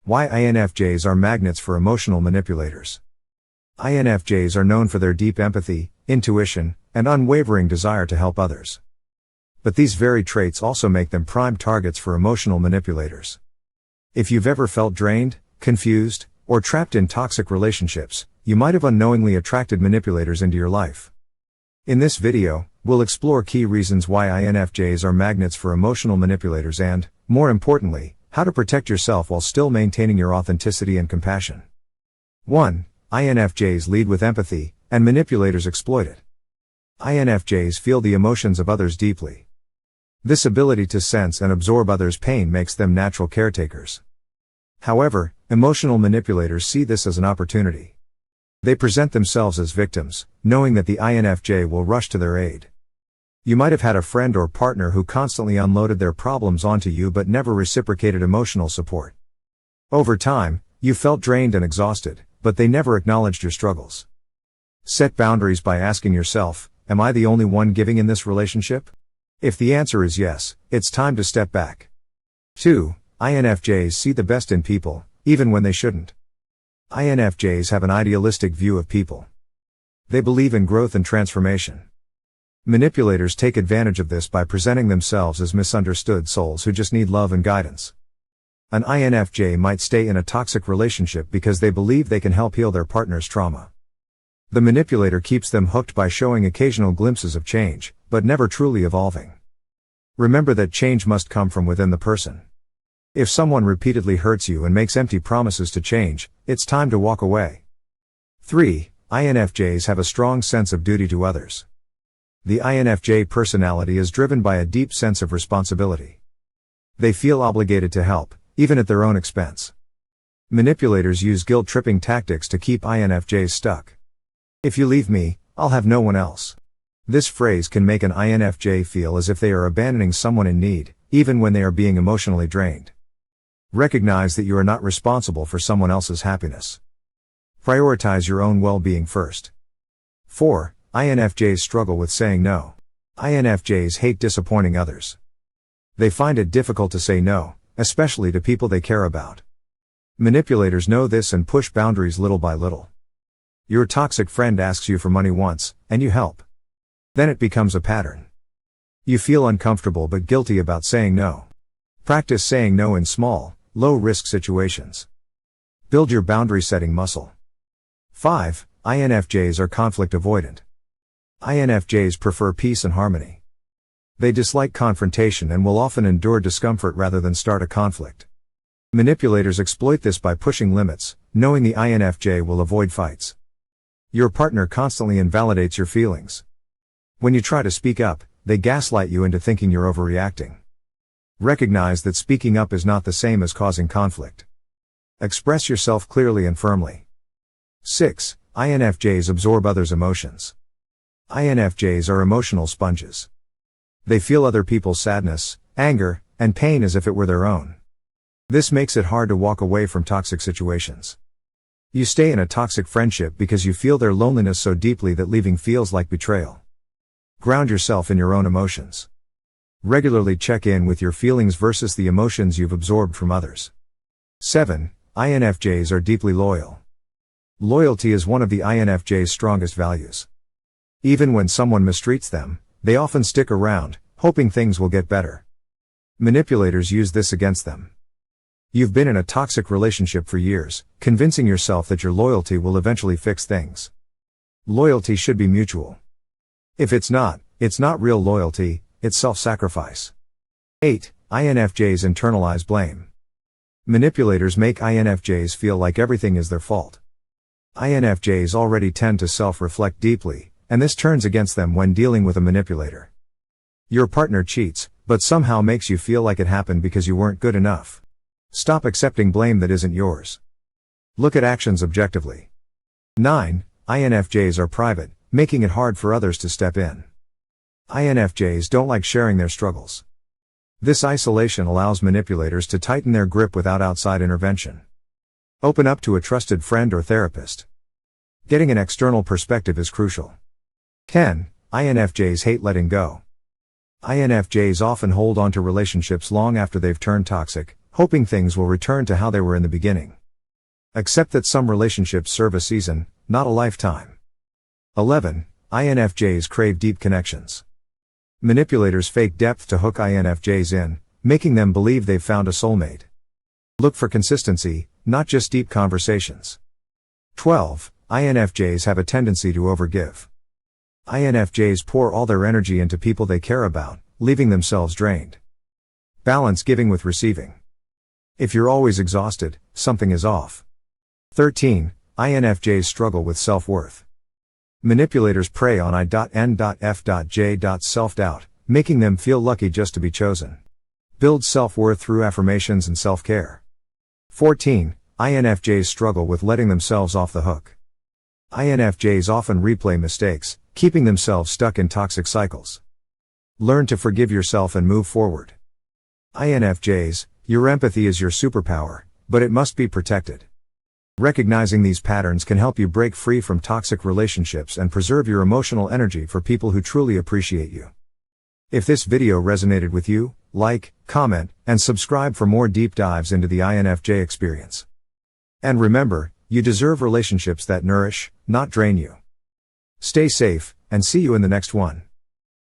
Why INFJs are magnets for emotional manipulators. INFJs are known for their deep empathy, intuition, and unwavering desire to help others. But these very traits also make them prime targets for emotional manipulators. If you've ever felt drained, confused, or trapped in toxic relationships, you might have unknowingly attracted manipulators into your life. In this video, we'll explore key reasons why INFJs are magnets for emotional manipulators and, more importantly, how to protect yourself while still maintaining your authenticity and compassion. 1. INFJs lead with empathy, and manipulators exploit it. INFJs feel the emotions of others deeply. This ability to sense and absorb others' pain makes them natural caretakers. However, emotional manipulators see this as an opportunity. They present themselves as victims, knowing that the INFJ will rush to their aid. You might have had a friend or partner who constantly unloaded their problems onto you but never reciprocated emotional support. Over time, you felt drained and exhausted, but they never acknowledged your struggles. Set boundaries by asking yourself, am I the only one giving in this relationship? If the answer is yes, it's time to step back. 2. INFJs see the best in people, even when they shouldn't. INFJs have an idealistic view of people. They believe in growth and transformation. Manipulators take advantage of this by presenting themselves as misunderstood souls who just need love and guidance. An INFJ might stay in a toxic relationship because they believe they can help heal their partner's trauma. The manipulator keeps them hooked by showing occasional glimpses of change, but never truly evolving. Remember that change must come from within the person. If someone repeatedly hurts you and makes empty promises to change, it's time to walk away. 3. INFJs have a strong sense of duty to others. The INFJ personality is driven by a deep sense of responsibility. They feel obligated to help, even at their own expense. Manipulators use guilt-tripping tactics to keep INFJs stuck. If you leave me, I'll have no one else. This phrase can make an INFJ feel as if they are abandoning someone in need, even when they are being emotionally drained. Recognize that you are not responsible for someone else's happiness. Prioritize your own well-being first. 4. INFJs struggle with saying no. INFJs hate disappointing others. They find it difficult to say no, especially to people they care about. Manipulators know this and push boundaries little by little. Your toxic friend asks you for money once, and you help. Then it becomes a pattern. You feel uncomfortable but guilty about saying no. Practice saying no in small, low-risk situations. Build your boundary-setting muscle. 5. INFJs are conflict avoidant. INFJs prefer peace and harmony. They dislike confrontation and will often endure discomfort rather than start a conflict. Manipulators exploit this by pushing limits, knowing the INFJ will avoid fights. Your partner constantly invalidates your feelings. When you try to speak up, they gaslight you into thinking you're overreacting. Recognize that speaking up is not the same as causing conflict. Express yourself clearly and firmly. 6. INFJs absorb others' emotions. INFJs are emotional sponges. They feel other people's sadness, anger, and pain as if it were their own. This makes it hard to walk away from toxic situations. You stay in a toxic friendship because you feel their loneliness so deeply that leaving feels like betrayal. Ground yourself in your own emotions. Regularly check in with your feelings versus the emotions you've absorbed from others. 7. INFJs are deeply loyal. Loyalty is one of the INFJ's strongest values. Even when someone mistreats them, they often stick around, hoping things will get better. Manipulators use this against them. You've been in a toxic relationship for years, convincing yourself that your loyalty will eventually fix things. Loyalty should be mutual. If it's not real loyalty, it's self-sacrifice. 8. INFJs internalize blame. Manipulators make INFJs feel like everything is their fault. INFJs already tend to self-reflect deeply, and this turns against them when dealing with a manipulator. Your partner cheats, but somehow makes you feel like it happened because you weren't good enough. Stop accepting blame that isn't yours. Look at actions objectively. 9. INFJs are private, making it hard for others to step in. INFJs don't like sharing their struggles. This isolation allows manipulators to tighten their grip without outside intervention. Open up to a trusted friend or therapist. Getting an external perspective is crucial. 10. INFJs hate letting go. INFJs often hold on to relationships long after they've turned toxic, hoping things will return to how they were in the beginning. Accept that some relationships serve a season, not a lifetime. 11. INFJs crave deep connections. Manipulators fake depth to hook INFJs in, making them believe they've found a soulmate. Look for consistency, not just deep conversations. 12. INFJs have a tendency to overgive. INFJs pour all their energy into people they care about, leaving themselves drained. Balance giving with receiving. If you're always exhausted, something is off. 13. INFJs struggle with self-worth. Manipulators prey on I.N.F.J. self-doubt, making them feel lucky just to be chosen. Build self-worth through affirmations and self-care. 14. INFJs struggle with letting themselves off the hook. INFJs often replay mistakes, keeping themselves stuck in toxic cycles. Learn to forgive yourself and move forward. INFJs, your empathy is your superpower, but it must be protected. Recognizing these patterns can help you break free from toxic relationships and preserve your emotional energy for people who truly appreciate you. If this video resonated with you, like, comment, and subscribe for more deep dives into the INFJ experience. And remember, you deserve relationships that nourish, not drain you. Stay safe, and see you in the next one.